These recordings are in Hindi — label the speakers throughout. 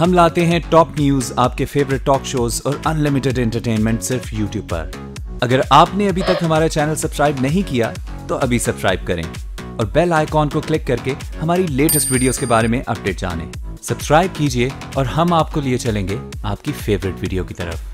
Speaker 1: हम लाते हैं टॉप न्यूज, आपके फेवरेट टॉक शोज और अनलिमिटेड एंटरटेनमेंट सिर्फ यूट्यूब पर। अगर आपने अभी तक हमारा चैनल सब्सक्राइब नहीं किया तो अभी सब्सक्राइब करें और बेल आइकॉन को क्लिक करके हमारी लेटेस्ट वीडियोस के बारे में अपडेट जानें। सब्सक्राइब कीजिए और हम आपको लिए चलेंगे आपकी फेवरेट वीडियो की तरफ।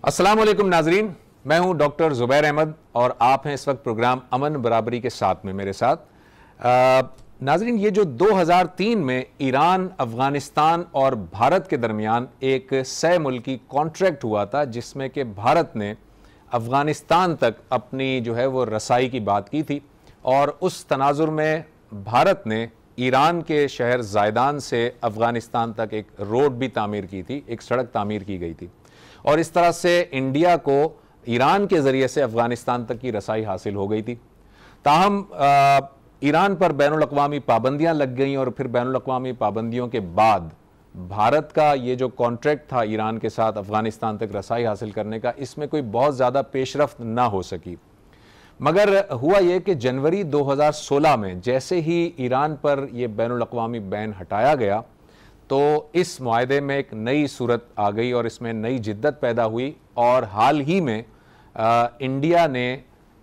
Speaker 2: अस्सलाम वालेकुम नाजरीन, मैं हूं डॉक्टर जुबैर अहमद और आप हैं इस वक्त प्रोग्राम अमन बराबरी के साथ में मेरे साथ। नाजरीन, ये जो 2003 में ईरान, अफगानिस्तान और भारत के दरमियान एक सह मुल्की कॉन्ट्रैक्ट हुआ था जिसमें कि भारत ने अफगानिस्तान तक अपनी जो है वो रसाई की बात की थी और उस तनाजुर में भारत ने ईरान के शहर ज़ायदान से अफगानिस्तान तक एक रोड भी तामीर की थी, एक सड़क तामीर की गई थी और इस तरह से इंडिया को ईरान के ज़रिए से अफ़गानिस्तान तक की रसाई हासिल हो गई थी। ताहम ईरान पर बैनुल-अक़वामी पाबंदियाँ लग गईं और फिर बैनुल-अक़वामी पाबंदियों के बाद भारत का ये जो कॉन्ट्रैक्ट था ईरान के साथ अफ़गानिस्तान तक रसाई हासिल करने का, इसमें कोई बहुत ज़्यादा पेशरफ्त ना हो सकी। मगर हुआ ये कि जनवरी 2016 में जैसे ही ईरान पर यह बैनुल-अक़वामी बैन हटाया गया तो इस मुआहदे में एक नई सूरत आ गई और इसमें नई जिद्दत पैदा हुई और हाल ही में इंडिया ने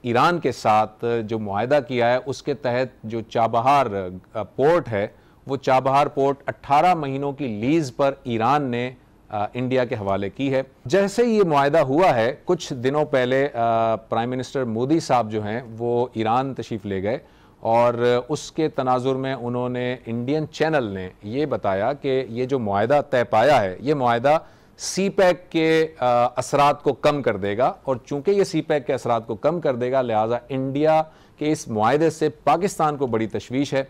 Speaker 2: ईरान के साथ जो मुआहदा किया है उसके तहत जो चाबहार पोर्ट है वो चाबहार पोर्ट 18 महीनों की लीज़ पर ईरान ने इंडिया के हवाले की है। जैसे ही ये मुआहदा हुआ है, कुछ दिनों पहले प्राइम मिनिस्टर मोदी साहब जो हैं वो ईरान तशरीफ़ ले गए और उसके तनाजुर में उन्होंने इंडियन चैनल ने ये बताया कि ये जो मुआहदा तय पाया है ये मुआहदा CPEC के असरात को कम कर देगा और चूंकि ये CPEC के असरात को कम कर देगा लिहाजा इंडिया के इस मुआहदे से पाकिस्तान को बड़ी तशवीश है।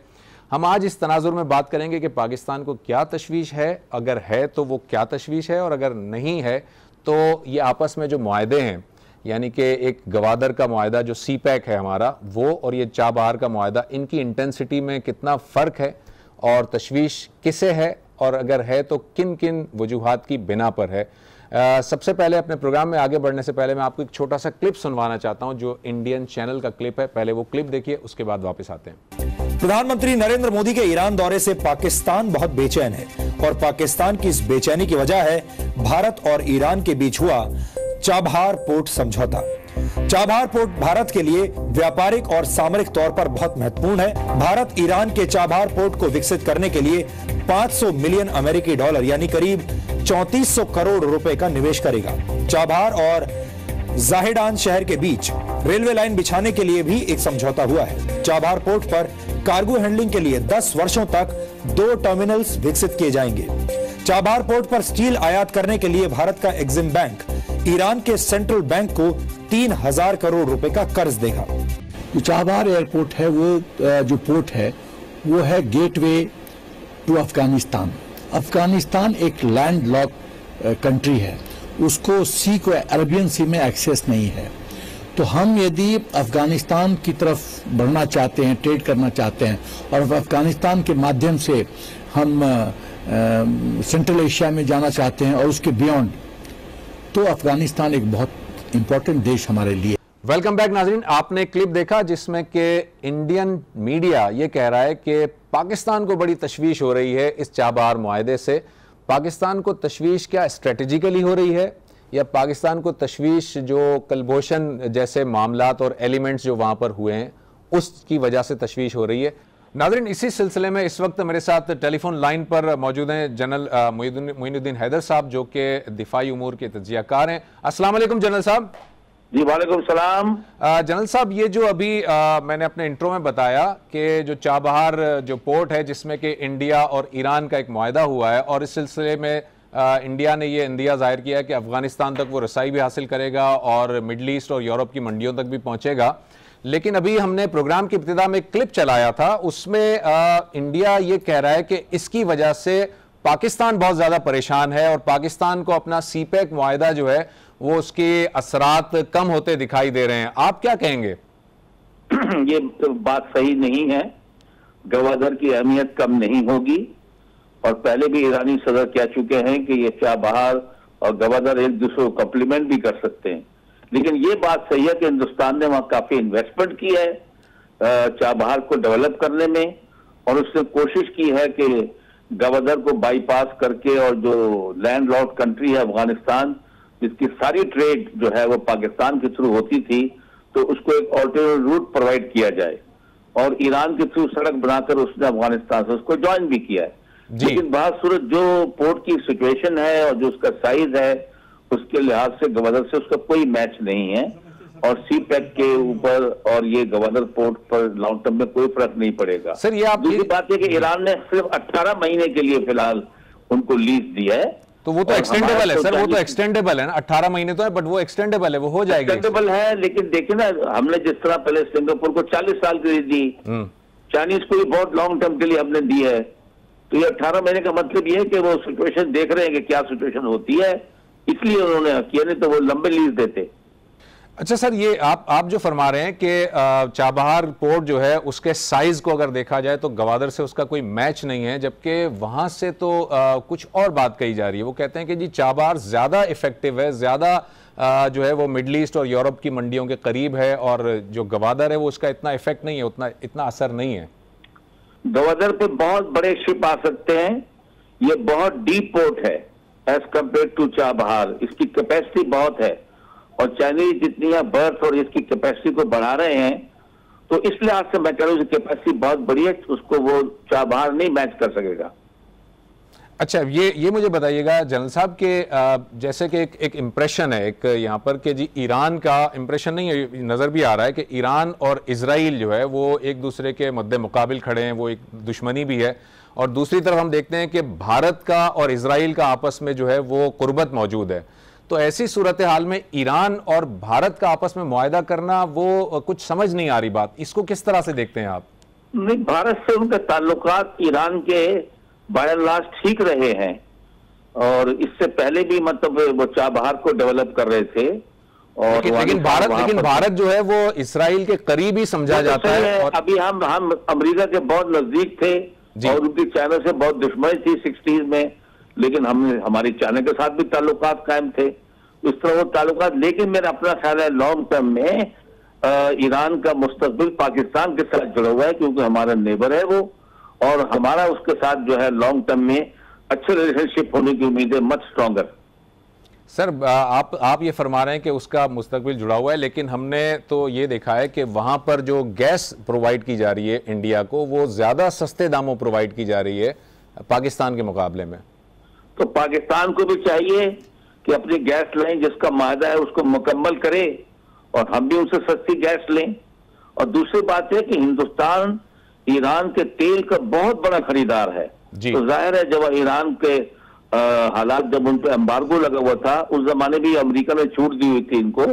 Speaker 2: हम आज इस तनाजुर में बात करेंगे कि पाकिस्तान को क्या तशवीश है, अगर है तो वो क्या तशवीश है और अगर नहीं है तो ये आपस में जो मुआहदे हैं यानी कि एक गवादर का मुआहदा जो CPEC है हमारा वो और ये चाबहार का मुआहदा, इनकी इंटेंसिटी में कितना फ़र्क है और तशवीश किसे है और अगर है तो किन किन वजूहात की बिना पर है। सबसे पहले अपने प्रोग्राम में आगे बढ़ने से पहले मैं आपको एक छोटा सा क्लिप सुनवाना चाहता हूं जो इंडियन चैनल का क्लिप है। पहले वो क्लिप देखिए, उसके बाद वापस आते हैं।
Speaker 3: प्रधानमंत्री नरेंद्र मोदी के ईरान दौरे से पाकिस्तान बहुत बेचैन है और पाकिस्तान की इस बेचैनी की वजह है भारत और ईरान के बीच हुआ चाबहार पोर्ट समझौता। चाबहार पोर्ट भारत के लिए व्यापारिक और सामरिक तौर पर बहुत महत्वपूर्ण है। भारत ईरान के चाबहार पोर्ट को विकसित करने के लिए 500 मिलियन अमेरिकी डॉलर यानी करीब 3400 करोड़ रुपए का निवेश करेगा। चाबहार और जाहिदान शहर के बीच रेलवे लाइन बिछाने के लिए भी एक समझौता हुआ है। चाबहार पोर्ट पर कार्गो हैंडलिंग के लिए 10 वर्षों तक 2 टर्मिनल्स विकसित किए जाएंगे। चाबहार पोर्ट पर स्टील आयात करने के लिए भारत का एग्जिम बैंक ईरान के सेंट्रल बैंक को 3000 करोड़ रुपए का कर्ज देगा।
Speaker 4: जो चाबहार एयरपोर्ट है वो जो पोर्ट है वो है गेटवे टू अफगानिस्तान। अफगानिस्तान एक लैंड लॉक कंट्री है, उसको सी को अरबियन सी में एक्सेस नहीं है। तो हम यदि अफगानिस्तान की तरफ बढ़ना चाहते हैं, ट्रेड करना चाहते हैं और अफगानिस्तान के माध्यम से हम सेंट्रल एशिया में जाना चाहते हैं और उसके बियॉन्ड, तो अफगानिस्तान एक बहुत इंपॉर्टेंट देश हमारे लिए।
Speaker 2: वेलकम बैक नाजरीन, आपने क्लिप देखा जिसमें कि इंडियन मीडिया ये कह रहा है कि पाकिस्तान को बड़ी तशवीश हो रही है इस चाबहार मुआहदे से। पाकिस्तान को तशवीश क्या स्ट्रेटेजिकली हो रही है या पाकिस्तान को तशवीश जो कलभूषण जैसे मामलात और एलिमेंट्स जो वहां पर हुए हैं उसकी वजह से तशवीश हो रही है? नाज़रीन, इसी सिलसिले में इस वक्त मेरे साथ टेलीफोन लाइन पर मौजूद हैं जनरल मोइनुद्दीन हैदर साहब जो कि दिफाई उमूर के तज्ज़ियाकार हैं। अस्सलाम वालेकुम जनरल साहब।
Speaker 5: जी वालेकुम सलाम।
Speaker 2: जनरल साहब, ये जो अभी मैंने अपने इंट्रो में बताया कि जो चाबहार जो पोर्ट है जिसमें कि इंडिया और ईरान का एक मुआहदा हुआ है और इस सिलसिले में इंडिया ने ये इंदिया जाहिर किया है कि अफगानिस्तान तक वो रसाई भी हासिल करेगा और मिडल ईस्ट और यूरोप की मंडियों तक भी पहुंचेगा। लेकिन अभी हमने प्रोग्राम की इब्तिदा में एक क्लिप चलाया था, उसमें इंडिया ये कह रहा है कि इसकी वजह से पाकिस्तान बहुत ज़्यादा परेशान है और पाकिस्तान को अपना CPEC मुआहदा जो है वो उसके असरात कम होते दिखाई दे रहे हैं। आप क्या कहेंगे?
Speaker 5: ये तो बात सही नहीं है। गवादर की अहमियत कम नहीं होगी, और पहले भी ईरानी सदर कह चुके हैं कि ये चाबहार और गवादर एक दूसरे को कॉम्प्लीमेंट भी कर सकते हैं। लेकिन ये बात सही है कि हिंदुस्तान ने वहां काफी इन्वेस्टमेंट की है चाबहार को डेवलप करने में, और उसने कोशिश की है कि गवादर को बाईपास करके, और जो लैंडलॉर्ड कंट्री है अफगानिस्तान, जिसकी सारी ट्रेड जो है वो पाकिस्तान के थ्रू होती थी, तो उसको एक ऑल्टरनेटिव रूट प्रोवाइड किया जाए, और ईरान के थ्रू सड़क बनाकर उसने अफगानिस्तान से उसको ज्वाइन भी किया है। लेकिन बात सूरत जो पोर्ट की सिचुएशन है और जो उसका साइज है, उसके लिहाज से गवादर से उसका कोई मैच नहीं है, और सी पैक के ऊपर और ये गवादर पोर्ट पर लॉन्ग टर्म में कोई फर्क नहीं पड़ेगा।
Speaker 2: सर, ये आप
Speaker 5: दूसरी बात है कि ईरान ने सिर्फ 18 महीने के लिए फिलहाल उनको लीज दिया है,
Speaker 2: तो वो तो एक्सटेंडेबल है सर, वो तो एक्सटेंडेबल है ना, 18 महीने तो है, बट वो एक्सटेंडेबल है, वो हो जाएगा।
Speaker 5: एक्सटेंडेबल है, लेकिन देखिए ना, हमने जिस तरह पहले सिंगापुर को 40 साल के लिए दी, चाइनीज को भी बहुत लॉन्ग टर्म के लिए हमने दी है, तो ये 18 महीने का मतलब ये है कि वो सिचुएशन देख रहे हैं कि क्या सिचुएशन होती है, इसलिए उन्होंने किया, नहीं तो वो लंबे लीज देते।
Speaker 2: अच्छा सर, ये आप जो फरमा रहे हैं कि चाबहार पोर्ट जो है उसके साइज को अगर देखा जाए तो गवादर से उसका कोई मैच नहीं है, जबकि वहां से तो कुछ और बात कही जा रही है। वो कहते हैं कि जी चाबहार ज्यादा इफेक्टिव है, ज्यादा जो है वो मिडल ईस्ट और यूरोप की मंडियों के करीब है, और जो गवादर है वो उसका इतना इफेक्ट नहीं है, इतना असर नहीं है।
Speaker 5: गवादर पे बहुत बड़े शिप आ सकते हैं, ये बहुत डीप पोर्ट है एज कंपेयर टू चाबहार, इसकी कैपेसिटी बहुत है, और चाइनीज जितनी है बर्थ और इसकी कैपेसिटी को बढ़ा रहे हैं, तो इस लिहाज से मैं कह रहा हूँ कैपेसिटी बहुत बड़ी है, उसको वो चाबहार नहीं मैच कर सकेगा।
Speaker 2: अच्छा, ये मुझे बताइएगा जनरल साहब के जैसे कि एक इम्प्रेशन है एक यहाँ पर कि जी ईरान का इम्प्रेशन नहीं है, नज़र भी आ रहा है कि ईरान और इजराइल जो है वो एक दूसरे के मद्दे मुकाबिल खड़े हैं, वो एक दुश्मनी भी है, और दूसरी तरफ हम देखते हैं कि भारत का और इजराइल का आपस में जो है वो कुर्बत मौजूद है। तो ऐसी सूरत हाल में ईरान और भारत का आपस में मुआहदा करना वो कुछ समझ नहीं आ रही बात, इसको किस तरह से देखते हैं आप?
Speaker 5: नहीं, भारत से उनके ताल्लुकात ईरान के बाय एंड लार्ज ठीक रहे हैं, और इससे पहले भी मतलब वो चाबहार को डेवलप कर रहे थे, और
Speaker 2: लेकिन भारत जो है वो इसराइल के करीब ही समझा जाता है।
Speaker 5: और अभी हम अमेरिका के बहुत नजदीक थे, और उनकी चाइना से बहुत दुश्मनी थी 60s में, लेकिन हमारी चाइना के साथ भी ताल्लुकात कायम थे, इस तरह वो ताल्लुकात। लेकिन मेरा अपना ख्याल है लॉन्ग टर्म में ईरान का मुस्तकबिल पाकिस्तान के साथ जुड़ा हुआ है, क्योंकि हमारा नेबर है वो, और हमारा उसके साथ जो है लॉन्ग टर्म में अच्छे रिलेशनशिप होने की उम्मीद है, मच स्ट्रॉन्गर।
Speaker 2: सर, आप ये फरमा रहे हैं कि उसका मुस्तकबिल जुड़ा हुआ है, लेकिन हमने तो ये देखा है कि वहां पर जो गैस प्रोवाइड की जा रही है इंडिया को, वो ज्यादा सस्ते दामों प्रोवाइड की जा रही है पाकिस्तान के मुकाबले में।
Speaker 5: तो पाकिस्तान को भी चाहिए कि अपनी गैस लाइन जिसका मायदा है उसको मुकम्मल करे, और हम भी उनसे सस्ती गैस लें। और दूसरी बात है कि हिंदुस्तान ईरान के तेल का बहुत बड़ा खरीदार है, तो जाहिर है जब ईरान के हालात, जब उन पर एम्बार्गो लगा हुआ था, उस जमाने भी अमेरिका ने छूट दी हुई थी इनको,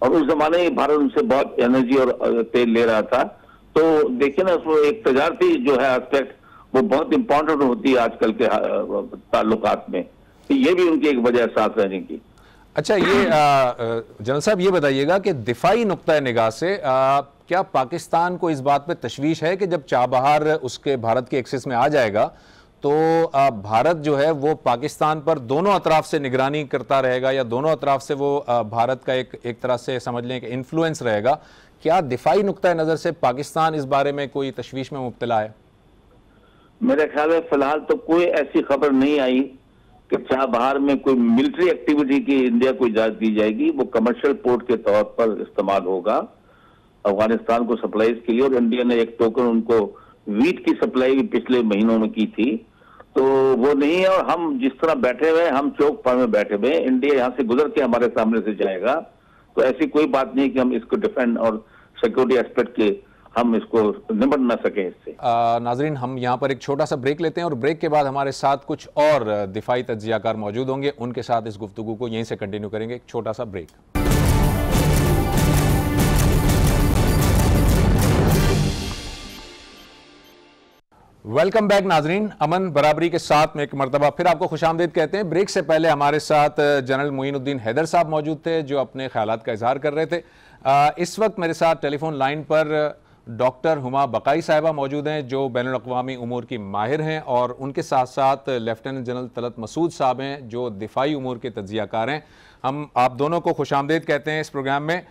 Speaker 5: और उस जमाने में भारत उनसे बहुत एनर्जी और तेल ले रहा था। तो देखिए ना, उसमें एक तजारती जो है एस्पेक्ट वो बहुत इंपॉर्टेंट होती है आजकल के ताल्लुकात में, तो ये भी उनकी एक वजह साथ रहने की।
Speaker 2: अच्छा, ये जनरल साहब ये बताइएगा कि दिफाई नुक्ता निगाह से क्या पाकिस्तान को इस बात पे तशवीश है कि जब चाबहार उसके भारत के एक्सेस में आ जाएगा तो भारत जो है वो पाकिस्तान पर दोनों अतराफ से निगरानी करता रहेगा, या दोनों अतराफ से वो भारत का एक तरह से समझ लें कि इन्फ्लुएंस रहेगा? क्या दिफाई नुक्ता नज़र से पाकिस्तान इस बारे में कोई तशवीश में मुब्तला है?
Speaker 5: मेरे ख्याल में फिलहाल तो कोई ऐसी खबर नहीं आई कि चाबहार में कोई मिलिट्री एक्टिविटी की इंडिया को इजाजत दी जाएगी। वो कमर्शियल पोर्ट के तौर पर इस्तेमाल होगा अफगानिस्तान को सप्लाईज के लिए, और इंडिया ने एक टोकन उनको वीट की सप्लाई भी पिछले महीनों में की थी, तो वो नहीं है। और हम जिस तरह बैठे हुए हैं, हम चौक पर में बैठे हुए हैं, इंडिया यहाँ से गुजर के हमारे सामने से जाएगा, तो ऐसी कोई बात नहीं कि हम इसको डिफेंड और सिक्योरिटी एस्पेक्ट के हम इसको निपट ना सके इससे।
Speaker 2: नाजरीन, हम यहाँ पर एक छोटा सा ब्रेक लेते हैं, और ब्रेक के बाद हमारे साथ कुछ और दिफाई तज्जियाकार मौजूद होंगे, उनके साथ इस गुफ्तगू को यहीं से कंटिन्यू करेंगे। एक छोटा सा ब्रेक। वेलकम बैक नाजरीन, अमन बराबरी के साथ में एक मरतबा फिर आपको खुशामदीद कहते हैं। ब्रेक से पहले हमारे साथ जनरल मोइनुद्दीन हैदर साहब मौजूद थे जो अपने ख्यालात का इजहार कर रहे थे। इस वक्त मेरे साथ टेलीफोन लाइन पर डॉक्टर हुमा बकाई साहिबा मौजूद हैं जो बैनुल अक़वामी उमूर की माहिर हैं, और उनके साथ साथ लेफ्टिनेंट जनरल तलत मसूद साहब हैं जो दिफाई उमूर के तज्ज़ियाकार हैं। हम आप दोनों को खुशामदीद कहते हैं इस प्रोग्राम में।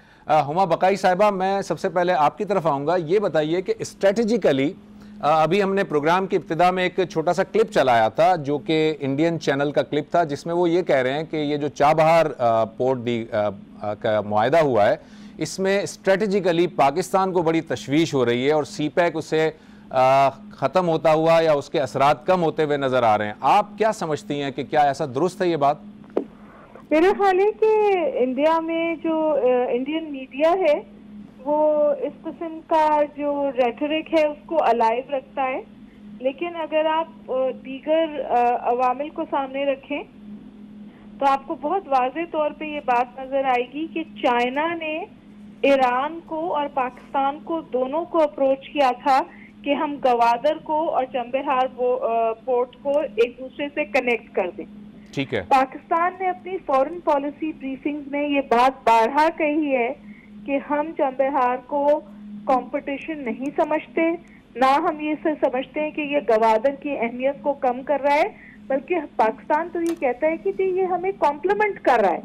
Speaker 2: हुमा बकाई साहिबा, मैं सबसे पहले आपकी तरफ आऊँगा। ये बताइए कि स्ट्रेटजिकली अभी हमने प्रोग्राम की इब्तिदा में एक छोटा सा क्लिप चलाया था जो कि इंडियन चैनल का क्लिप था, जिसमें वो ये कह रहे हैं कि ये जो चाबहार पोर्ट का मुआहदा हुआ है इसमें स्ट्रेटजिकली पाकिस्तान को बड़ी तशवीश हो रही है और सीपैक उसे ख़त्म होता हुआ या उसके असरात कम होते हुए नज़र आ रहे हैं। आप क्या समझती हैं कि क्या ऐसा दुरुस्त है ये बात?
Speaker 6: मेरा ख्याल है कि इंडिया में जो इंडियन मीडिया है वो इस किस्म का जो रेटरिक है उसको अलाइव रखता है, लेकिन अगर आप दीगर अवामिल को सामने रखें तो आपको बहुत वाज़ेह तौर पे ये बात नजर आएगी कि चाइना ने ईरान को और पाकिस्तान को दोनों को अप्रोच किया था कि हम गवादर को और चंबेहार पोर्ट को एक दूसरे से कनेक्ट कर दें।
Speaker 2: ठीक है।
Speaker 6: पाकिस्तान ने अपनी फॉरेन पॉलिसी ब्रीफिंग्स में ये बात बारहा कही है कि हम चंबेहार को कंपटीशन नहीं समझते, ना हम ये समझते हैं कि ये गवादर की अहमियत को कम कर रहा है, बल्कि पाकिस्तान तो ये कहता है कि ये हमें कॉम्प्लीमेंट कर रहा है।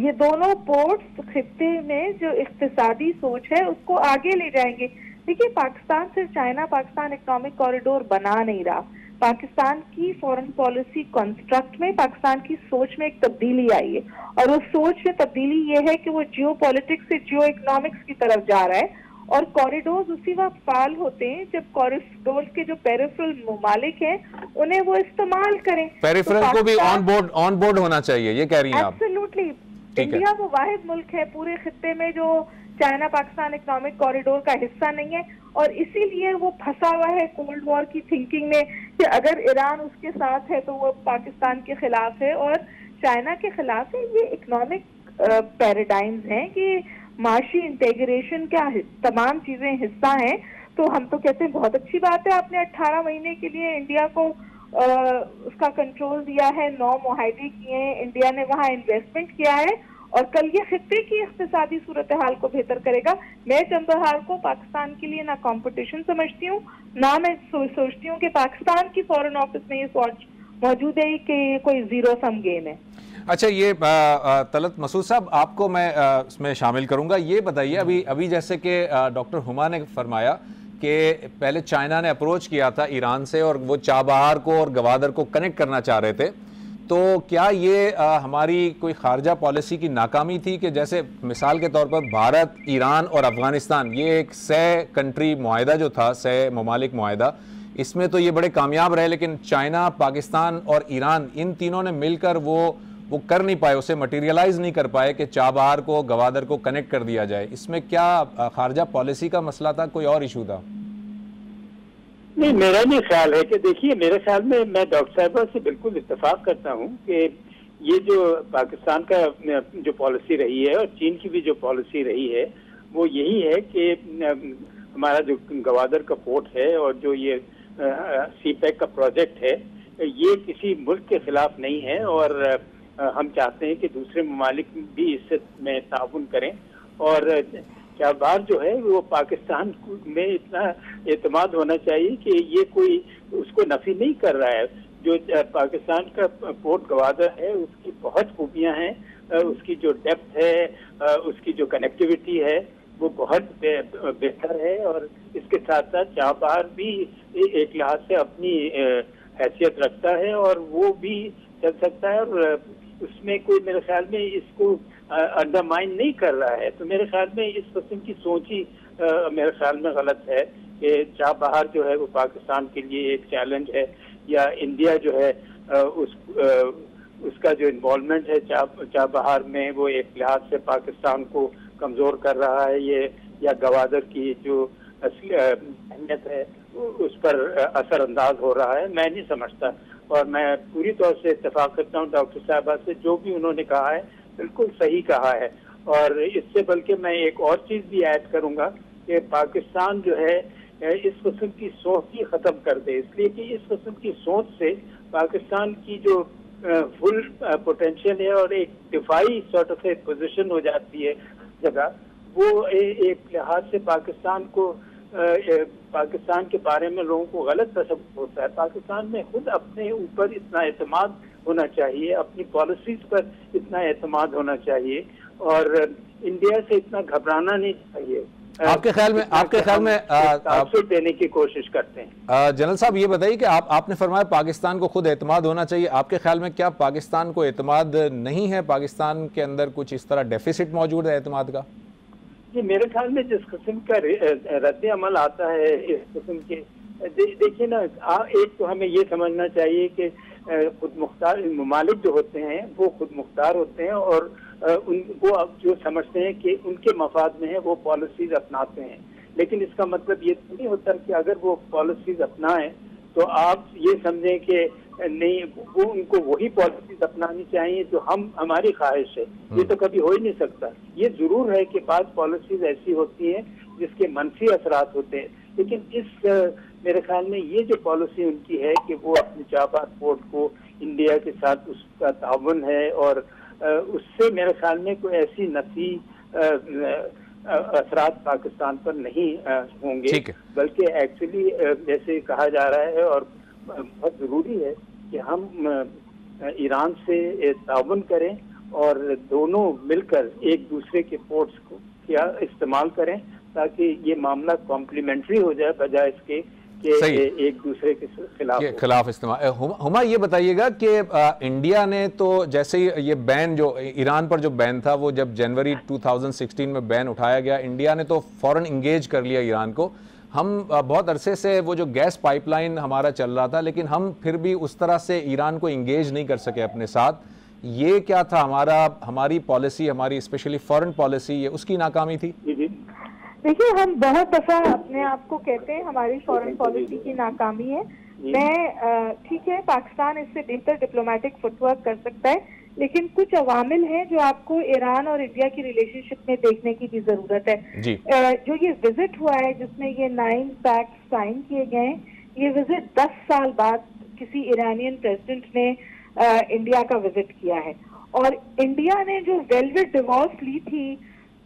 Speaker 6: ये दोनों पोर्ट्स खित्ते में जो इक्तिसादी सोच है उसको आगे ले जाएंगे। देखिए, पाकिस्तान सिर्फ चाइना पाकिस्तान इकोनॉमिक कॉरिडोर बना नहीं रहा, पाकिस्तान की फॉरेन पॉलिसी कंस्ट्रक्ट में पाकिस्तान की सोच में एक तब्दीली आई है, और उस सोच में तब्दीली ये है कि वो जियो पॉलिटिक्स से जियो इकोनॉमिक्स की तरफ जा रहा है। और कॉरिडोर्स उसी वक्त फाल होते हैं जब कॉरिडोर्स के जो पेरिफेरल ममालिक हैं उन्हें वो इस्तेमाल करें।
Speaker 2: पेरिफेरल को भी ऑन बोर्ड होना चाहिए, ये कह रही हैं आप?
Speaker 6: एब्सोल्युटली। इंडिया वो वाहिद मुल्क है पूरे खित्ते में जो चाइना पाकिस्तान इकोनॉमिक कॉरिडोर का हिस्सा नहीं है, और इसीलिए वो फंसा हुआ है कोल्ड वॉर की थिंकिंग में कि अगर ईरान उसके साथ है तो वो पाकिस्तान के खिलाफ है और चाइना के खिलाफ है। ये इकोनॉमिक पैराडाइम्स हैं कि माशी इंटेग्रेशन का तमाम चीजें हिस्सा हैं। तो हम तो कहते हैं बहुत अच्छी बात है, आपने 18 महीने के लिए इंडिया को उसका कंट्रोल दिया है, 9 मुआहदे किए हैं, इंडिया ने वहाँ इन्वेस्टमेंट किया है और कल ये खित्ते की इक्तिसादी सूरत हाल को बेहतर करेगा। मैं चंबहार को पाकिस्तान के लिए ना कंपटीशन समझती हूँ, ना मैं सोचती हूँ कि पाकिस्तान की फॉरेन ऑफिस में ये सोच मौजूद है कि कोई जीरो सम गेम है।
Speaker 2: अच्छा, ये तलत मसूद साहब, आपको मैं इसमें शामिल करूंगा। ये बताइए, अभी जैसे कि डॉक्टर हुमा ने फरमाया कि पहले चाइना ने अप्रोच किया था ईरान से और वो चाबहार को और गवादर को कनेक्ट करना चाह रहे थे, तो क्या ये हमारी कोई खारजा पॉलिसी की नाकामी थी कि जैसे मिसाल के तौर पर भारत, ईरान और अफगानिस्तान, ये एक 100 कंट्री मुआहदा जो था, 100 ममालिक मुआहदा, इसमें तो ये बड़े कामयाब रहे, लेकिन चाइना, पाकिस्तान और ईरान, इन तीनों ने मिलकर वो कर नहीं पाए, उसे मटीरियलाइज नहीं कर पाए कि चाबहार को, गवादर को कनेक्ट कर दिया जाए। इसमें क्या खारजा पॉलिसी का मसला था, कोई और इशू था?
Speaker 7: नहीं, मेरा नहीं ख्याल है कि देखिए, मेरे ख्याल में मैं डॉक्टर साहिबा से बिल्कुल इत्तेफाक करता हूँ कि ये जो पाकिस्तान का जो पॉलिसी रही है और चीन की भी जो पॉलिसी रही है वो यही है कि हमारा जो गवादर का पोर्ट है और जो ये सीपैक का प्रोजेक्ट है, ये किसी मुल्क के खिलाफ नहीं है और हम चाहते हैं कि दूसरे ममालिक भी इससे में ताउन करें। और चाबहार जो है वो पाकिस्तान में इतना एतमाद होना चाहिए कि ये कोई उसको नफी नहीं कर रहा है। जो पाकिस्तान का पोर्ट गवादर है उसकी बहुत खूबियां हैं, उसकी जो डेप्थ है, उसकी जो कनेक्टिविटी है वो बहुत बेहतर है, और इसके साथ साथ चाबहार भी एक लिहाज से अपनी हैसियत रखता है और वो भी चल सकता है, और उसमें कोई मेरे ख्याल में इसको अंडरमाइन नहीं कर रहा है। तो मेरे ख्याल में इस किस्म की सोच ही मेरे ख्याल में गलत है कि चाबहार जो है वो पाकिस्तान के लिए एक चैलेंज है, या इंडिया जो है उसका जो इन्वॉल्वमेंट है चाबहार में वो एक लिहाज से पाकिस्तान को कमजोर कर रहा है, ये या गवादर की जो असली अहमियत है उस पर असरअंदाज हो रहा है। मैं नहीं समझता, और मैं पूरी तौर से इत्तेफाक करता हूँ डॉक्टर साहबा से, जो भी उन्होंने कहा है बिल्कुल सही कहा है। और इससे बल्कि मैं एक और चीज़ भी ऐड करूँगा कि पाकिस्तान जो है इस किस्म की सोच ही खत्म कर दे, इसलिए कि इस किस्म की सोच से पाकिस्तान की जो फुल पोटेंशियल है और एक defy sort of a position हो जाती है जगह, वो एक लिहाज से पाकिस्तान के बारे में लोगों को गलत तसव्वुर होता है। पाकिस्तान में खुद अपने ऊपर इतना एतमाद होना चाहिए, अपनी पॉलिसीज पर इतना एतमाद होना चाहिए और इंडिया से इतना घबराना नहीं चाहिए।
Speaker 2: आपके ख्याल में
Speaker 7: तासुर देने की कोशिश करते हैं।
Speaker 2: जनरल साहब ये बताइए कि आपने फरमाया पाकिस्तान को खुद एतमाद होना चाहिए, आपके ख्याल में क्या पाकिस्तान को एतमाद नहीं है? पाकिस्तान के अंदर कुछ इस तरह डेफिसिट मौजूद है एतमाद का?
Speaker 7: जी, मेरे ख्याल में जिस किस्म का रद्द अमल आता है इस किस्म के, देखिए ना, एक तो हमें ये समझना चाहिए कि खुद मुख्तार ममालिक जो होते हैं वो खुद मुख्तार होते हैं और वो अब जो समझते हैं कि उनके मफाद में है वो पॉलिसीज अपनाते हैं, लेकिन इसका मतलब ये तो नहीं होता कि अगर वो पॉलिसीज अपनाएं तो आप ये समझें कि नहीं, वो उनको वही पॉलिसीज अपनानी चाहिए जो हमारी ख्वाहिश है। ये तो कभी हो ही नहीं सकता। ये जरूर है कि बात पॉलिसीज ऐसी होती हैं जिसके मनफी असरात होते हैं, लेकिन इस मेरे ख्याल में ये जो पॉलिसी उनकी है कि वो अपने चाबार पोर्ट को इंडिया के साथ उसका ताउन है और उससे मेरे ख्याल में कोई ऐसी नफी असरात पाकिस्तान पर नहीं होंगे, बल्कि एक्चुअली जैसे कहा जा रहा है और बहुत ज़रूरी है कि हम ईरान से ताउन करें और दोनों मिलकर एक दूसरे के पोर्ट्स को क्या इस्तेमाल करें ताकि ये मामला कॉम्प्लीमेंट्री हो जाए बजाय इसके एक दूसरे के खिलाफ
Speaker 2: इस्तेमाल। हुमा ये बताइएगा कि इंडिया ने तो जैसे ही ये बैन जो ईरान पर जो बैन था वो जब जनवरी 2016 में बैन उठाया गया, इंडिया ने तो फौरन इंगेज कर लिया ईरान को। हम बहुत अरसे से वो जो गैस पाइपलाइन हमारा चल रहा था, लेकिन हम फिर भी उस तरह से ईरान को इंगेज नहीं कर सके अपने साथ। ये क्या था हमारी पॉलिसी, हमारी स्पेशली फॉरेन पॉलिसी, ये उसकी नाकामी थी?
Speaker 6: देखिए, हम बहुत दफा अपने आप को कहते हैं हमारी फॉरेन पॉलिसी की नाकामी है। मैं ठीक है, पाकिस्तान इससे बेहतर डिप्लोमेटिक फुटवर्क कर सकता है, लेकिन कुछ अवामिल हैं जो आपको ईरान और इंडिया की रिलेशनशिप में देखने की भी जरूरत है। जो ये विजिट हुआ है जिसमें ये 9 पैक्ट साइन किए गए, ये विजिट 10 साल बाद किसी ईरानियन प्रेसिडेंट ने इंडिया का विजिट किया है और इंडिया ने जो वेलवेट डिवोर्स ली थी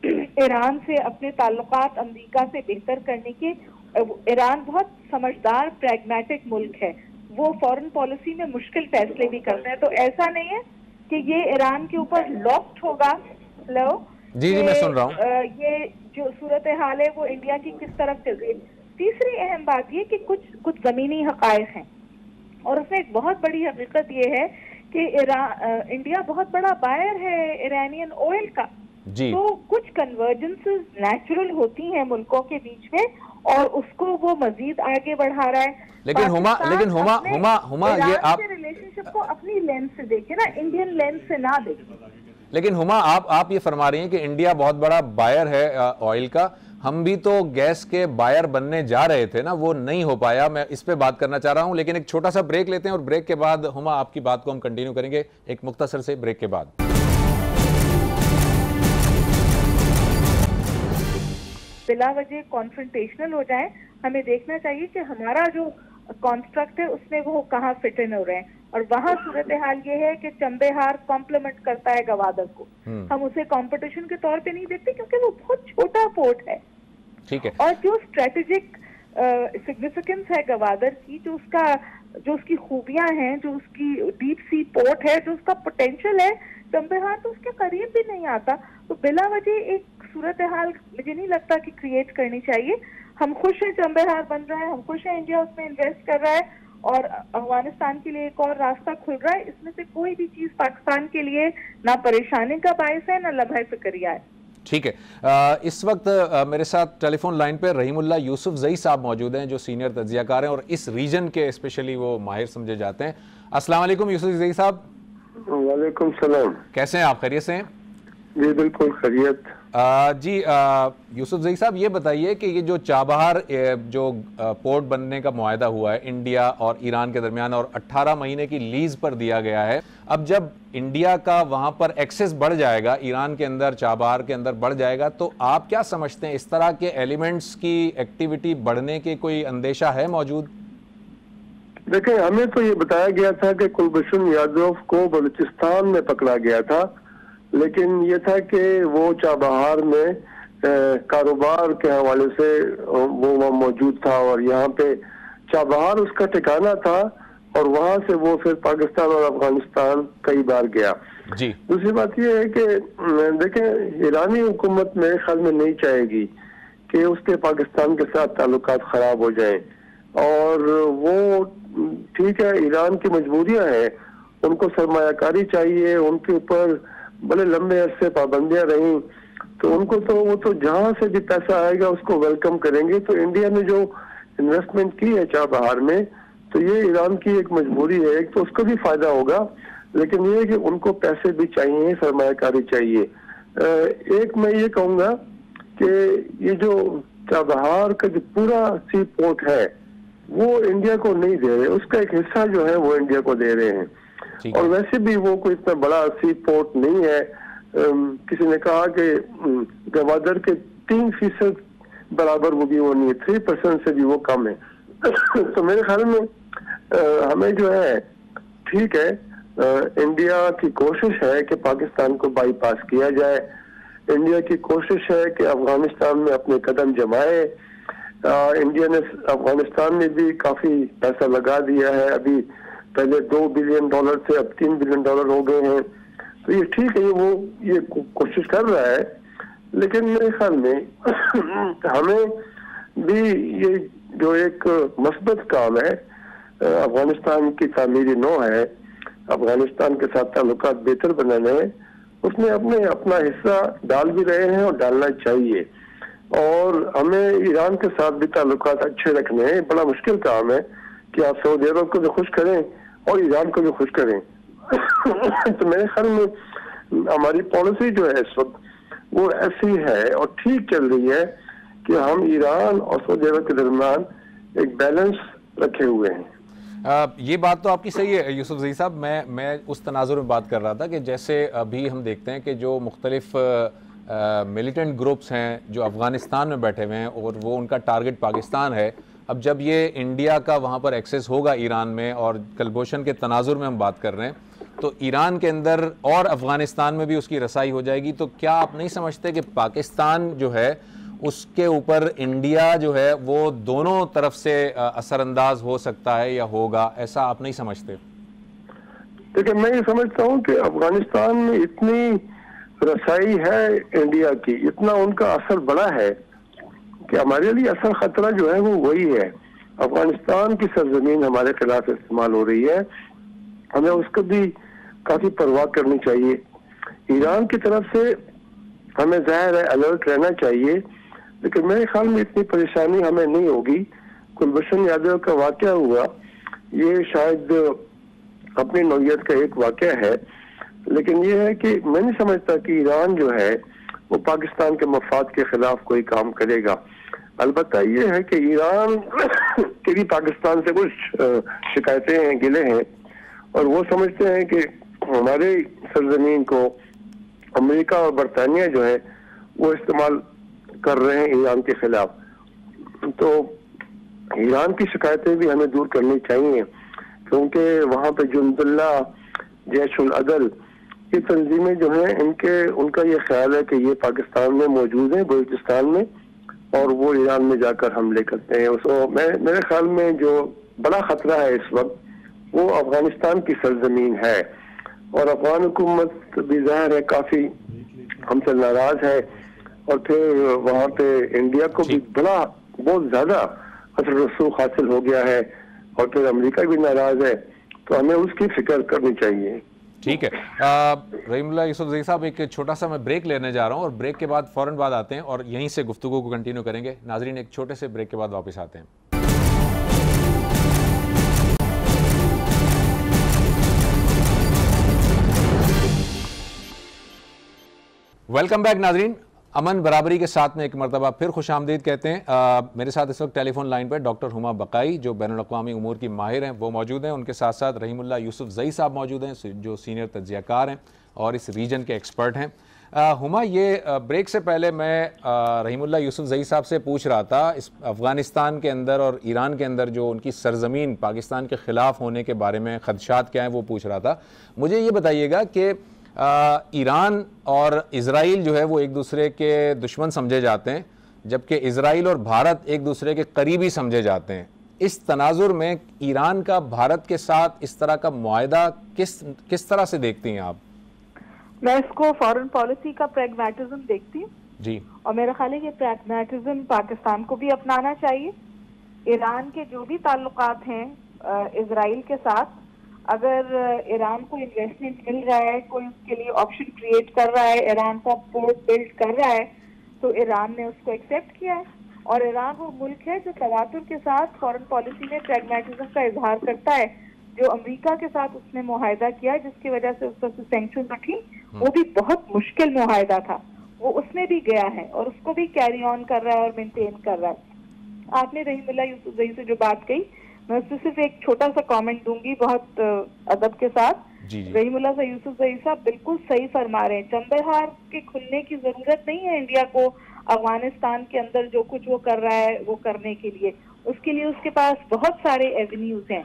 Speaker 6: ईरान से अपने ताल्लुकात अमेरिका से बेहतर करने के, ईरान बहुत समझदार प्रैग्मेटिक मुल्क है, वो फॉरेन पॉलिसी में मुश्किल फैसले भी करते हैं। तो ऐसा नहीं है कि ये ईरान के ऊपर लॉक्ड होगा। हेलो
Speaker 2: जी, मैं सुन रहा हूँ।
Speaker 6: ये जो सूरत हाल है वो इंडिया की किस तरफ चल रही है। तीसरी अहम बात ये कि कुछ जमीनी हकायक हैं और उसमें एक बहुत बड़ी हकीकत ये है कि इंडिया बहुत बड़ा बायर है ईरानियन ऑयल का, तो कुछ कन्वर्जेंसेस नेचुरल होती हैं मुल्कों के बीच में और उसको वो मजीद आगे बढ़ा रहा है।
Speaker 2: लेकिन हुमा ये आप
Speaker 6: रिलेशनशिप को अपनी लेंस से देखें ना, इंडियन लेंस से ना देखें।
Speaker 2: लेकिन हुमा आप ये फरमा रही हैं कि इंडिया बहुत बड़ा बायर है ऑयल का, हम भी तो गैस के बायर बनने जा रहे थे ना, वो नहीं हो पाया। मैं इस पे बात करना चाह रहा हूं, लेकिन एक छोटा सा ब्रेक लेते हैं और ब्रेक के बाद हुमा आपकी बात को हम कंटिन्यू करेंगे एक मुख्तसर से ब्रेक के बाद।
Speaker 6: बिला वजह कॉन्फ्रंटेशनल हो जाए, हमें देखना चाहिए कि हमारा जो कॉन्स्ट्रक्ट है उसमें वो कहाँ फिट इन हो रहे हैं और वहाँ सूरत हाल ये है कि चंबेहार कॉम्प्लीमेंट करता है गवादर को, हम उसे कंपटीशन के तौर पे नहीं देखते क्योंकि वो बहुत छोटा पोर्ट है।
Speaker 2: ठीक है।
Speaker 6: और जो स्ट्रेटेजिक सिग्निफिकेंस है गवादर की, जो उसकी खूबियां हैं, जो उसकी डीप सी पोर्ट है, जो उसका पोटेंशियल है, चंबेहार तो उसके करीब भी नहीं आता। तो बिला वजह एक सूरत हाल मुझे नहीं लगता कि क्रिएट करनी चाहिए। हम खुश हैं चंबेहार बन रहा है, हम खुश हैं इंडिया उसमें इन्वेस्ट कर रहा है और अफगानिस्तान के लिए एक और रास्ता खुल रहा है। इसमें से कोई भी चीज पाकिस्तान के लिए ना परेशानी का बायस है ना लम्हा फिक्रिया है।
Speaker 2: ठीक है। इस वक्त मेरे साथ टेलीफोन लाइन पे रहीमुल्लाह यूसुफ जई साहब मौजूद हैं जो सीनियर तज्जियाकार हैं और इस रीजन के स्पेशली वो माहिर समझे जाते हैं। अस्सलाम वालेकुम यूसुफ जई साहब।
Speaker 8: वालेकुम सलाम।
Speaker 2: कैसे हैं आप? खैरियत से हैं?
Speaker 8: जी बिल्कुल खैरियत।
Speaker 2: जी यूसुफ जई साहब, ये बताइए कि ये जो चाबहार जो पोर्ट बनने का मुआहदा हुआ है इंडिया और ईरान के दरमियान और 18 महीने की लीज पर दिया गया है, अब जब इंडिया का वहां पर एक्सेस बढ़ जाएगा, ईरान के अंदर चाबहार के अंदर बढ़ जाएगा, तो आप क्या समझते हैं इस तरह के एलिमेंट्स की एक्टिविटी बढ़ने के कोई अंदेशा है मौजूद?
Speaker 8: देखिए, हमें तो ये बताया गया था कि कुलभूषण यादव को बलूचिस्तान में पकड़ा गया था, लेकिन ये था कि वो चाबहार में कारोबार के हवाले से वो वहाँ मौजूद था और यहाँ पे चाबहार उसका ठिकाना था और वहां से वो फिर पाकिस्तान और अफगानिस्तान कई बार गया।
Speaker 2: जी।
Speaker 8: दूसरी बात ये है कि देखें, ईरानी हुकूमत मेरे ख्याल में नहीं चाहेगी कि उसके पाकिस्तान के साथ ताल्लुकात खराब हो जाएं, और वो ठीक है, ईरान की मजबूरियां हैं, उनको सरमायाकारी चाहिए, उनके ऊपर बड़े लंबे अरसे पाबंदियां रही, तो उनको तो वो तो जहां से भी पैसा आएगा उसको वेलकम करेंगे। तो इंडिया ने जो इन्वेस्टमेंट की है चाबहार में, तो ये ईरान की एक मजबूरी है, एक तो उसको भी फायदा होगा, लेकिन ये है कि उनको पैसे भी चाहिए, सरमायाकारी चाहिए। एक मैं ये कहूंगा कि ये जो चाबहार का जो पूरा सी पोर्ट है वो इंडिया को नहीं दे रहे, उसका एक हिस्सा जो है वो इंडिया को दे रहे हैं, और वैसे भी वो कोई इतना बड़ा सी पोर्ट नहीं है। किसी ने कहा कि गवादर के 3% बराबर वो भी वो नहीं है, 3% से भी वो कम है। तो मेरे ख्याल में हमें जो है, ठीक है, इंडिया की कोशिश है कि पाकिस्तान को बाईपास किया जाए, इंडिया की कोशिश है कि अफगानिस्तान में अपने कदम जमाए। इंडिया ने अफगानिस्तान में भी काफी पैसा लगा दिया है, अभी पहले $2 बिलियन थे, अब $3 बिलियन हो गए हैं, तो ये ठीक है, वो ये कोशिश कर रहा है, लेकिन मेरे ख्याल में हमें भी ये जो एक मस्बत काम है, अफगानिस्तान की तामीरी नौ है, अफगानिस्तान के साथ ताल्लुकात बेहतर बनाने में, उसमें अपना हिस्सा डाल भी रहे हैं और डालना चाहिए। और हमें ईरान के साथ भी ताल्लुकात अच्छे रखने हैं। बड़ा मुश्किल काम है कि आप सऊदी अरब को भी खुश करें और ईरान को भी खुश करें। तो मेरे ख्याल में हमारी पॉलिसी जो है इस वक्त वो ऐसी है और ठीक चल रही है कि हम ईरान और सऊदी अरब के दरमियान एक बैलेंस रखे हुए हैं।
Speaker 2: ये बात तो आपकी सही है यूसुफ जई साहब। मैं उस तनाजुर में बात कर रहा था कि जैसे अभी हम देखते हैं कि जो मुख्तलिफ मिलिटेंट ग्रुप्स हैं जो अफ़गानिस्तान में बैठे हुए हैं और वो उनका टारगेट पाकिस्तान है, अब जब ये इंडिया का वहाँ पर एक्सेस होगा ईरान में और कुलभूषण के तनाजुर में हम बात कर रहे हैं, तो ईरान के अंदर और अफ़गानिस्तान में भी उसकी रसाई हो जाएगी। तो क्या आप नहीं समझते कि पाकिस्तान जो है उसके ऊपर इंडिया जो है वो दोनों तरफ से असरअंदाज हो सकता है या होगा, ऐसा आप नहीं समझते?
Speaker 8: देखिए, मैं ये समझता हूँ कि अफगानिस्तान में इतनी रसाई है इंडिया की, इतना उनका असर बड़ा है कि हमारे लिए असल खतरा जो है वो वही है। अफगानिस्तान की सरजमीन हमारे खिलाफ इस्तेमाल हो रही है, हमें उसको भी काफी परवाह करनी चाहिए। ईरान की तरफ से हमें जाहिर है अलर्ट रहना चाहिए, लेकिन मेरे ख्याल में इतनी परेशानी हमें नहीं होगी। कुलभूषण यादव का वाकया हुआ, ये शायद अपनी नौयत का एक वाकया है, लेकिन ये है कि मैं नहीं समझता कि ईरान जो है वो पाकिस्तान के मफाद के खिलाफ कोई काम करेगा। अलबत्ता ये है कि ईरान के भी पाकिस्तान से कुछ शिकायतें हैं, गिले हैं, और वो समझते हैं कि हमारे सरजमीन को अमेरिका और बरतानिया जो है वो इस्तेमाल कर रहे हैं ईरान के खिलाफ। तो ईरान की शिकायतें भी हमें दूर करनी चाहिए, क्योंकि वहाँ पे जुंदुल्ला, जैशुल अदल, ये तंजीमें जो हैं उनका ये ख्याल है कि ये पाकिस्तान में मौजूद हैं, बलूचिस्तान में, और वो ईरान में जाकर हमले करते हैं। तो मेरे ख्याल में जो बड़ा खतरा है इस वक्त वो अफगानिस्तान की सरजमीन है, और अफगान हुकूमत भी जाहिर है काफी हमसे नाराज है, और फिर वहाँ पे इंडिया को भी बहुत ज्यादा असर रसूख हासिल हो गया है, और फिर अमेरिका भी नाराज है, तो हमें उसकी फिक्र करनी चाहिए।
Speaker 2: ठीक है रहीमुल्लाह यूसुफ जई साहब, एक छोटा सा मैं ब्रेक लेने जा रहा हूं और ब्रेक के बाद फौरन बाद आते हैं और यहीं से गुफ्तगू को कंटिन्यू करेंगे। नाजरीन, एक छोटे से ब्रेक के बाद वापस आते हैं। वेलकम बैक नाजरीन। अमन बराबरी के साथ में एक मरतबा फिर खुश आमदीद कहते हैं। मेरे साथ इस वक्त टेलीफोन लाइन पर डॉक्टर हुमा बकाई जो बैनुल-अक़वामी उमूर की माहिर हैं वो मौजूद हैं। उनके साथ साथ रहीमुल्लाह यूसुफ ज़ई साहब मौजूद हैं जो सीनियर तज्ज़ियाकार हैं और इस रीजन के एक्सपर्ट हैं। हुमा, ये ब्रेक से पहले मैं रहीमुल्लाह यूसुफ ज़ई साहब से पूछ रहा था इस अफ़गानिस्तान के अंदर और ईरान के अंदर जो उनकी सरज़मीन पाकिस्तान के ख़िलाफ़ होने के बारे में ख़दशात क्या हैं वो पूछ रहा था। मुझे ये बताइएगा कि ईरान और इज़राइल जो है वो एक दूसरे के दुश्मन समझे जाते हैं, जबकि इज़राइल और भारत एक दूसरे के करीबी समझे जाते हैं। इस तनाजुर में ईरान का भारत के साथ इस तरह का मुआहदा किस तरह से देखती हैं आप?
Speaker 6: मैं इसको फॉरेन पॉलिसी का प्रैग्मेटिज्म देखती हूँ
Speaker 2: जी, और
Speaker 6: मेरा ख्याल है कि प्रैग्मेटिज्म पाकिस्तान को भी अपनाना चाहिए। ईरान के जो भी ताल्लुकात हैं इजराइल के साथ, अगर ईरान को इन्वेस्टमेंट मिल रहा है, कोई उसके लिए ऑप्शन क्रिएट कर रहा है, ईरान का पोर्ट बिल्ड कर रहा है, तो ईरान ने उसको एक्सेप्ट किया है। और ईरान वो मुल्क है जो तवातुर के साथ फॉरेन पॉलिसी में प्रैग्मेटिज्म का इजहार करता है। जो अमेरिका के साथ उसने मुआहदा किया जिसकी वजह से उस पर सैंक्शन रखी, वो भी बहुत मुश्किल मुआहदा था, वो उसमें भी गया है और उसको भी कैरी ऑन कर रहा है और मेंटेन कर रहा है। आपने रहीमुल्लाह यूसुफ ज़ई से जो बात कही, मैं उससे सिर्फ एक छोटा सा कमेंट दूंगी बहुत अदब के साथ। रहीमुल्लाह यूसुफ ज़ई साहब बिल्कुल सही फरमा रहे हैं। चंबहार के खुलने की जरूरत नहीं है इंडिया को अफगानिस्तान के अंदर जो कुछ वो कर रहा है वो करने के लिए। उसके लिए उसके पास बहुत सारे एवेन्यूज हैं।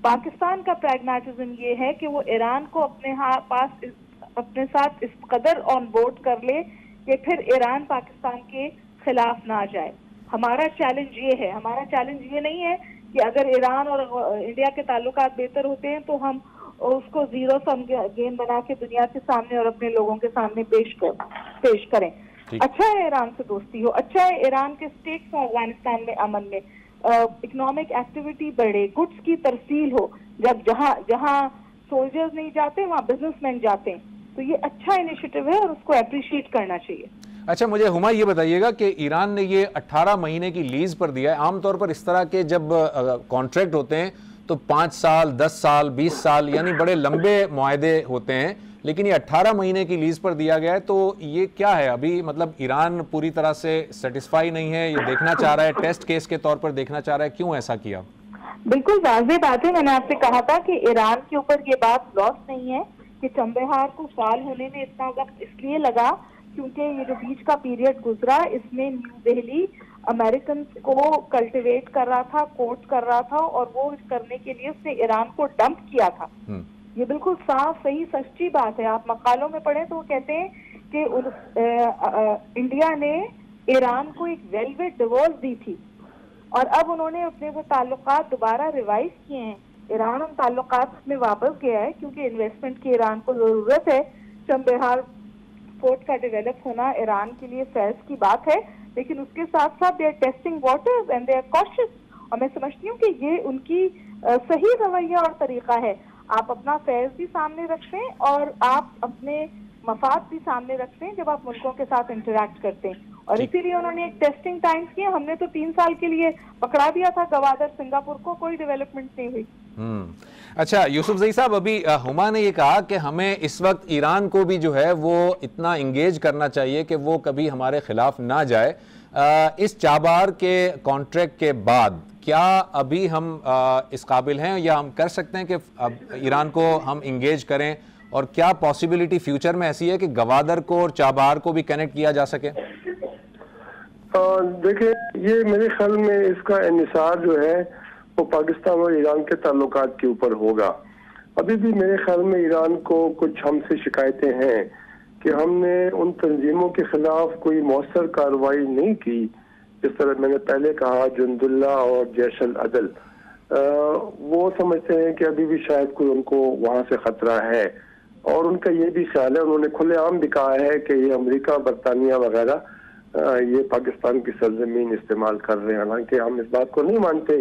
Speaker 6: पाकिस्तान का प्रैग्मेटिज्म ये है कि वो ईरान को अपने साथ इस कदर ऑन बोर्ड कर ले कि फिर ईरान पाकिस्तान के खिलाफ ना जाए। हमारा चैलेंज ये है, हमारा चैलेंज ये नहीं है कि अगर ईरान और इंडिया के ताल्लुकात बेहतर होते हैं तो हम उसको जीरो सम गेम बना के दुनिया के सामने और अपने लोगों के सामने पेश करें। अच्छा है ईरान से दोस्ती हो, अच्छा है ईरान के स्टेट्स हो अफगानिस्तान में अमन में, इकोनॉमिक एक्टिविटी बढ़े, गुड्स की तरसील हो। जब जहाँ सोल्जर्स नहीं जाते वहाँ बिजनेसमैन जाते हैं, तो ये अच्छा इनिशिएटिव है और उसको अप्रिशिएट करना चाहिए।
Speaker 2: अच्छा, मुझे हुमा ये बताइएगा कि ईरान ने ये 18 महीने की लीज पर दिया है। आमतौर पर इस तरह के जब कॉन्ट्रैक्ट होते हैं तो 5 साल, 10 साल, 20 साल यानी बड़े लंबे मुआहदे होते हैं, लेकिन ये 18 महीने की लीज पर दिया गया है। तो ये क्या है अभी, मतलब ईरान पूरी तरह से सेटिस्फाई नहीं है, ये देखना चाह रहा है, टेस्ट केस के तौर पर देखना चाह रहा है, क्यों ऐसा किया?
Speaker 6: बिल्कुल वाज़ेह बात है। मैंने आपसे कहा था कि ईरान के ऊपर ये बात लॉस नहीं है कि चंबहार को फाल होने में इतना वक्त इसलिए लगा क्योंकि ये जो बीच का पीरियड गुजरा इसमें न्यू दिल्ली अमेरिकन को कल्टिवेट कर रहा था, कोर्ट कर रहा था, और वो करने के लिए उसने ईरान को डंप किया था। ये बिल्कुल साफ सही सच्ची बात है। आप मकालों में पढ़ें तो वो कहते हैं कि इंडिया ने ईरान को एक वेलवेट डिवोर्स दी थी और अब उन्होंने अपने वो ताल्लुकात दोबारा रिवाइज किए हैं। ईरान उन ताल्लुकात में वापस गया है क्योंकि इन्वेस्टमेंट की ईरान को जरूरत है। चंबहार पोर्ट का डेवलप होना ईरान के लिए फैज की बात है, लेकिन उसके साथ साथ they are testing waters and they are cautious. और मैं समझती हूँ कि ये उनकी सही रवैया और तरीका है। आप अपना फैज भी सामने रखते हैं और आप अपने मफाद भी सामने रखते हैं जब आप मुल्कों के साथ इंटरैक्ट करते हैं, और इसीलिए उन्होंने एक टेस्टिंग टाइम्स किया। हमने तो 3 साल के लिए पकड़ा दिया था गवादर सिंगापुर को, कोई डेवलपमेंट नहीं हुई।
Speaker 2: अच्छा यूसुफ ज़ई साहब, अभी हुमा ने ये कहा कि हमें इस वक्त ईरान को भी जो है वो इतना इंगेज करना चाहिए कि वो कभी हमारे खिलाफ ना जाए। इस चाबहार के कॉन्ट्रैक्ट के बाद क्या अभी हम इस काबिल हैं या हम कर सकते हैं कि ईरान को हम इंगेज करें, और क्या पॉसिबिलिटी फ्यूचर में ऐसी है कि गवादर को और चाबहार को भी कनेक्ट किया जा सके?
Speaker 8: देखिए, ये मेरे ख्याल में इसका इन्हिसार जो है वो पाकिस्तान और ईरान के ताल्लुकात के ऊपर होगा। अभी भी मेरे ख्याल में ईरान को कुछ हमसे शिकायतें हैं कि हमने उन तंजीमों के खिलाफ कोई मौसर कार्रवाई नहीं की, जिस तरह मैंने पहले कहा जुंदुल्ला और जैश अल अदल। वो समझते हैं कि अभी भी शायद कोई उनको वहाँ से खतरा है, और उनका ये भी ख्याल है, उन्होंने खुलेआम भी कहा है कि ये अमेरिका, बरतानिया वगैरह ये पाकिस्तान की सरजमीन इस्तेमाल कर रहे हैं। हालांकि हम इस बात को नहीं मानते।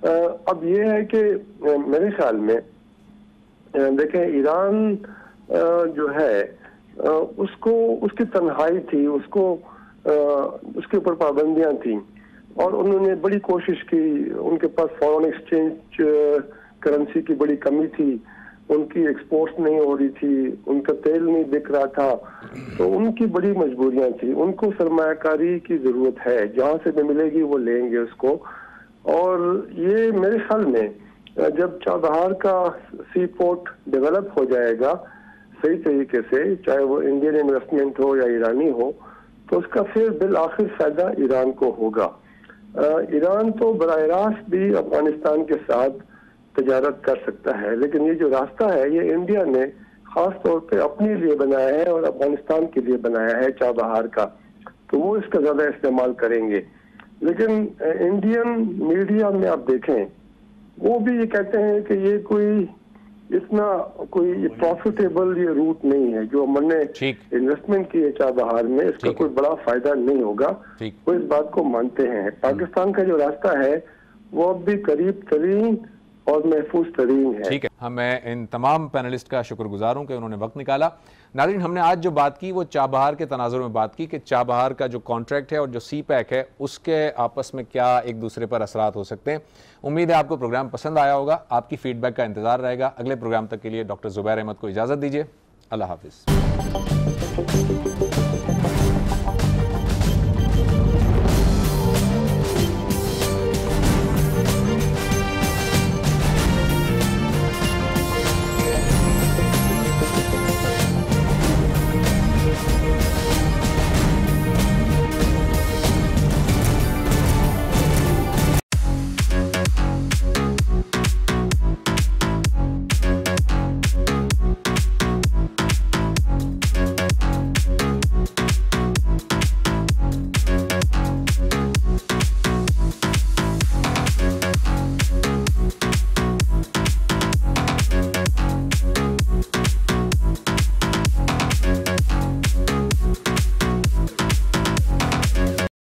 Speaker 8: अब ये है कि मेरे ख्याल में देखें, ईरान जो है उसको उसकी तन्हाई थी, उसके ऊपर पाबंदियां थी, और उन्होंने बड़ी कोशिश की। उनके पास फॉरेन एक्सचेंज करेंसी की बड़ी कमी थी, उनकी एक्सपोर्ट्स नहीं हो रही थी, उनका तेल नहीं बिक रहा था, तो उनकी बड़ी मजबूरियां थी। उनको सरमायाकारी की जरूरत है, जहां से भी मिलेगी वो लेंगे उसको। और ये मेरे ख्याल में जब चाबहार का सी पोर्ट डेवलप हो जाएगा सही तरीके से, चाहे वो इंडियन इन्वेस्टमेंट हो या ईरानी हो, तो उसका फिर बिल आखिर फायदा ईरान को होगा। ईरान तो बराह रास्त भी अफगानिस्तान के साथ तजारत कर सकता है, लेकिन ये जो रास्ता है ये इंडिया ने खास तौर पे अपने लिए बनाया है और अफगानिस्तान के लिए बनाया है चाबहार का, तो वो इसका ज्यादा इस्तेमाल करेंगे। लेकिन इंडियन मीडिया में आप देखें, वो भी ये कहते हैं कि ये कोई इतना कोई प्रॉफिटेबल ये रूट नहीं है, जो हमने इन्वेस्टमेंट की है चाबहार में, इसका कोई बड़ा फायदा नहीं होगा, वो इस बात को मानते हैं। पाकिस्तान का जो रास्ता है वो अब भी करीब तरीन और महफूज तरीन है।
Speaker 2: ठीक है, मैं इन तमाम पैनलिस्ट का शुक्रगुजार हूं कि उन्होंने वक्त निकाला। नाज़रीन, हमने आज जो बात की वो चाबहार के तनाजुर में बात की कि चाबहार का जो कॉन्ट्रैक्ट है और जो सी पैक है उसके आपस में क्या एक दूसरे पर असरात हो सकते हैं। उम्मीद है आपको प्रोग्राम पसंद आया होगा। आपकी फीडबैक का इंतजार रहेगा। अगले प्रोग्राम तक के लिए डॉक्टर ज़ुबैर अहमद को इजाज़त दीजिए। अल्लाह हाफिज़।